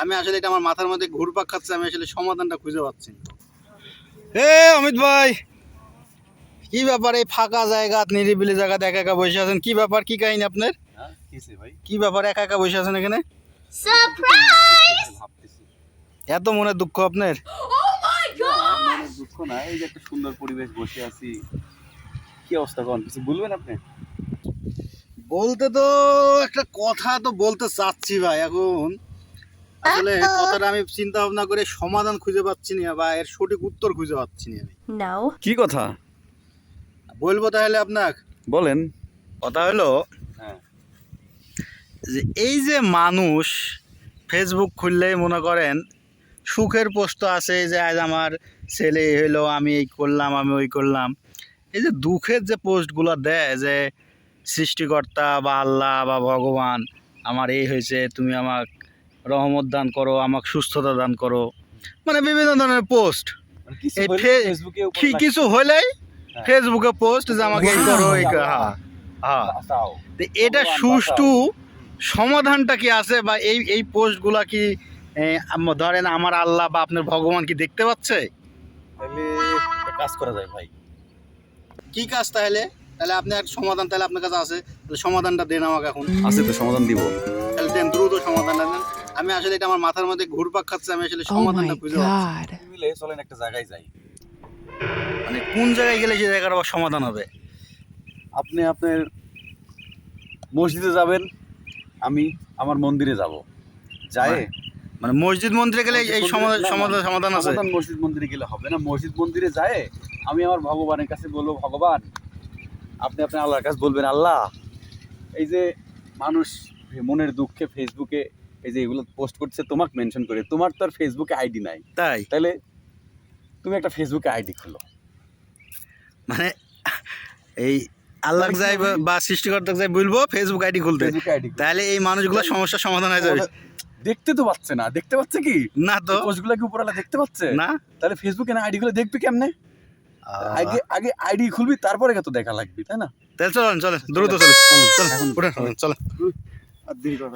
আমি আসলে এটা আমার মাথার মধ্যে ঘুরপাক খাচ্ছে, আমি আসলে সমাধানটা খুঁজে পাচ্ছি না। হে অমিত ভাই, কি ব্যাপার? এই ফাঁকা জায়গা, নিরিবিলি জায়গা একা একা বসে আছেন, কি ব্যাপার? কি কাহিনী আপনার? কি ব্যাপার একা একা বসে আছেন এখানে? এত মনে দুঃখ আপনার? দুঃখ না, এই যে একটা সুন্দর পরিবেশ, বসে আছি। কি অবস্থা, কোন কিছু বলবেন আপনি? বলতে তো একটা কথা তো বলতে চাচ্ছি ভাই, এখন আসলে কথাটা আমি চিন্তা ভাবনা করে সমাধান খুঁজে পাচ্ছি না, বা এর সঠিক উত্তর খুঁজে পাচ্ছি না আমি। কি কথা বলবো তাহলে আপনাকে? বলেন। কথা হলো হ্যাঁ, যে এই যে মানুষ ফেসবুক খুললেই মনে করেন সুখের পোস্ট আছে, যে আজ আমার ছেলে হইলো, আমি এই করলাম, আমি ওই করলাম। এই যে দুঃখের যে পোস্টগুলো দেয়, যে সৃষ্টিকর্তা বা আল্লাহ বা ভগবান আমার এই হয়েছে, তুমি আমাকে রহমত দান করো, আমাকে সুস্থতা দান করো, মানে বিভিন্ন ধরনের পোস্ট। মানে কিছু এই হলে ফেসবুকে উপর কিছু হলেই হ্যাঁ। ফেসবুকে পোস্ট যে আমাকে এই করো, এই করো। হ্যাঁ হ্যাঁ, বাঁচাও। তো এটা সুষ্ঠু সমাধানটা কি আছে? বা এই পোস্টগুলা কি ধরেন আমার আল্লাহ বা আপনার ভগবান কি দেখতে পাচ্ছে? তাহলে একটা কাজ করা যায় ভাই। কি কাজ তাহলে? তাহলে আপনি একটা সমাধান তাহলে আপনার কাছে আছে, তাহলে সমাধানটা দেন আমাকে এখন। আছে তো, সমাধান দিব। তাহলে দেন, দ্রুত সমাধানটা দেন। আমি আসলে এটা আমার মাথার মধ্যে ঘুরপাক খাচ্ছে, আমি আসলে সমাধানটা খুঁজে পাচ্ছি না। মিলে চলেন একটা জায়গায় যাই। মানে কোন জায়গায় গেলে সেই জায়গার আবার সমাধান হবে? আপনি আপনার মসজিদে যাবেন, আমি আমার মন্দিরে যাব। যায় মানে মসজিদ মন্দিরে গেলে এই সমাধান আছে? সমাধান মসজিদ মন্দিরে গেলে হবে না। মসজিদ মন্দিরে যায় আমি আমার ভগবানের কাছে বলবো, ভগবান আপনি আপনার আল্লাহর কাছে বলবেন, আল্লাহ এই যে মানুষ মনের দুঃখে ফেসবুকে এই যে এগুলো পোস্ট করছে তোমাকে মেনশন করে, তোমার তো আর ফেসবুকে আইডি নাই, তাই তাহলে তুমি একটা ফেসবুকে আইডি খুলো। মানে এই আল্লাহ যাই বা সৃষ্টিকর্তা যাই বলবো ফেসবুক আইডি খুলতে, তাহলে এই মানুষগুলোর সমস্যার সমাধান হয়ে যাবে। দেখতে তো পাচ্ছে না, দেখতে পাচ্ছে কি না তো, পোস্টগুলো কি উপরওয়ালা দেখতে পাচ্ছে না। তাহলে ফেসবুকে না আইডি গুলো দেখবি কেমনে? আগে আগে আইডি খুলবি, তারপরে কত দেখা লাগবে, তাই না? তাহলে চলেন চলেন দ্রুত চলেন, চলেন চলেন। আর দেরি করা